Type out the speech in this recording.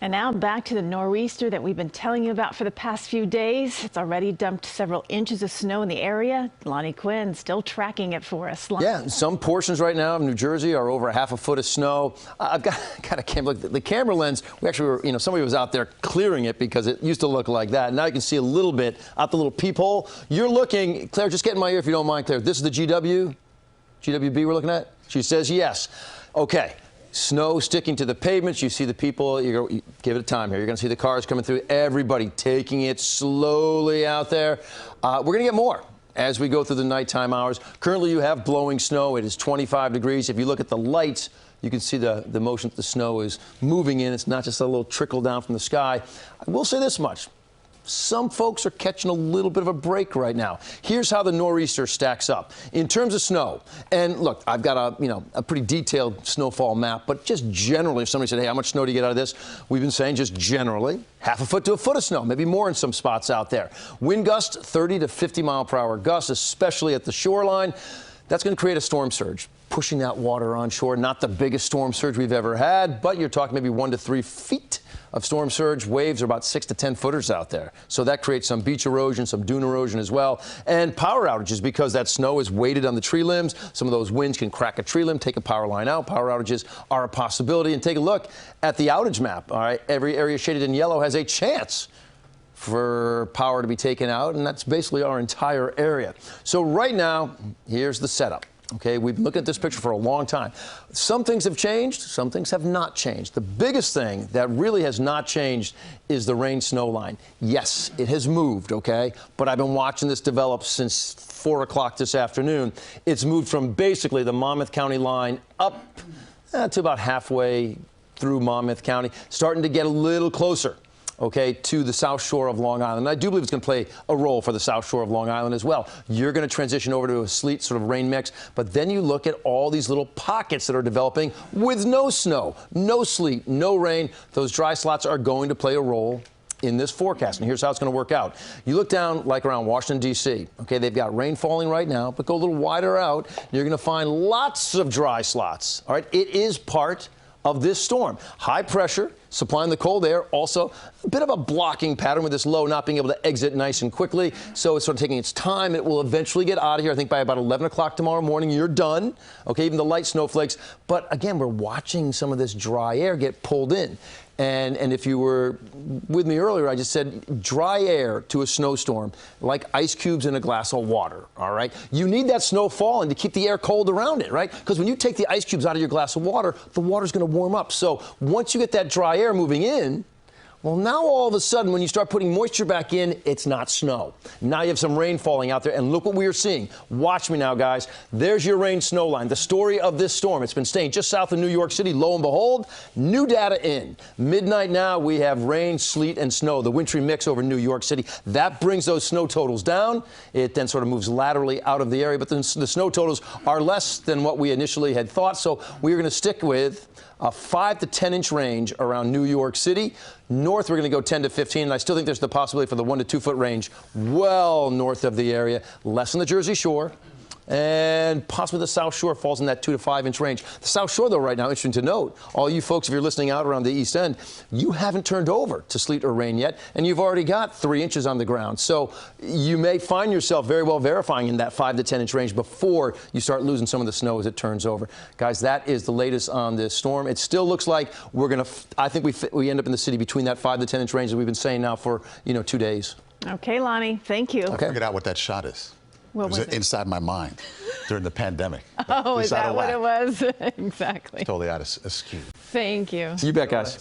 And now back to the nor'easter that we've been telling you about for the past few days. It's already dumped several inches of snow in the area. Lonnie Quinn still tracking it for us. Yeah, some portions right now of New Jersey are over half a foot of snow. I've got a camera. Look, the camera lens, we actually were, somebody was out there clearing it because it used to look like that. Now you can see a little bit out the little peephole. You're looking, Claire, just get in my ear if you don't mind, Claire. This is the GWB we're looking at? She says yes. Okay. Snow sticking to the pavements. You see the people. You give it time here. You're going to see the cars coming through. Everybody taking it slowly out there. We're going to get more as we go through the nighttime hours. Currently, you have blowing snow. It is 25 degrees. If you look at the lights, you can see the motion that the snow is moving in. It's not just a little trickle down from the sky. I will say this much. Some folks are catching a little bit of a break right now. Here's how the nor'easter stacks up in terms of snow. And look, I've got a pretty detailed snowfall map, but just generally, if somebody said, hey, how much snow do you get out of this? We've been saying just generally half a foot to a foot of snow, maybe more in some spots out there. Wind gust, 30 to 50 mile per hour gusts, especially at the shoreline. That's going to create a storm surge, pushing that water onshore. Not the biggest storm surge we've ever had, but you're talking maybe 1 to 3 feet of storm surge. Waves are about 6 to 10 footers out there. So that creates some beach erosion, some dune erosion as well. And power outages because that snow is weighted on the tree limbs. Some of those winds can crack a tree limb, take a power line out. Power outages are a possibility. And take a look at the outage map. All right, every area shaded in yellow has a chance for power to be taken out, and that's basically our entire area. So right now, here's the setup. Okay, we've been looking at this picture for a long time. Some things have changed, some things have not changed. The biggest thing that really has not changed is the rain-snow line. Yes, it has moved, okay, but I've been watching this develop since 4 o'clock this afternoon. It's moved from basically the Monmouth County line up to about halfway through Monmouth County, starting to get a little closer, okay, to the South Shore of Long Island. And I do believe it's going to play a role for the South Shore of Long Island as well. You're going to transition over to a sleet sort of rain mix, but then you look at all these little pockets that are developing with no snow, no sleet, no rain. Those dry slots are going to play a role in this forecast, and here's how it's going to work out. You look down like around Washington, D.C., okay, they've got rain falling right now, but go a little wider out, you're going to find lots of dry slots, all right? It is part of this storm. High pressure supplying the cold air, also a bit of a blocking pattern with this low not being able to exit nice and quickly. So it's sort of taking its time. It will eventually get out of here. I think by about 11 o'clock tomorrow morning, you're done. Okay, even the light snowflakes. But again, we're watching some of this dry air get pulled in. And if you were with me earlier, I just said dry air to a snowstorm, like ice cubes in a glass of water, all right? You need that snow falling to keep the air cold around it, right? Because when you take the ice cubes out of your glass of water, the water's going to warm up. So once you get that dry air moving in, well, now all of a sudden, when you start putting moisture back in, it's not snow. Now you have some rain falling out there, and look what we are seeing. Watch me now, guys. There's your rain-snow line, the story of this storm. It's been staying just south of New York City. Lo and behold, new data in. Midnight now, we have rain, sleet, and snow, the wintry mix over New York City. That brings those snow totals down. It then sort of moves laterally out of the area, but then the snow totals are less than what we initially had thought, so we are going to stick with a 5 to 10 inch range around New York City. North, we're going to go 10 to 15, and I still think there's the possibility for the 1 to 2 foot range well north of the area, less on the Jersey Shore, and possibly the South Shore falls in that 2 to 5 inch range. The South Shore, though, right now, interesting to note, all you folks, if you're listening out around the East End, you haven't turned over to sleet or rain yet, and you've already got 3 inches on the ground. So you may find yourself very well verifying in that 5 to 10 inch range before you start losing some of the snow as it turns over. Guys, that is the latest on this storm. It still looks like we're going to, I think we end up in the city between that 5 to 10 inch range that we've been saying now for, 2 days. Okay, Lonnie, thank you. I figured out what that shot is. What was it? Inside my mind during the pandemic. Oh, is that what it was? Exactly. Totally out of skew. Thank you. You bet, guys.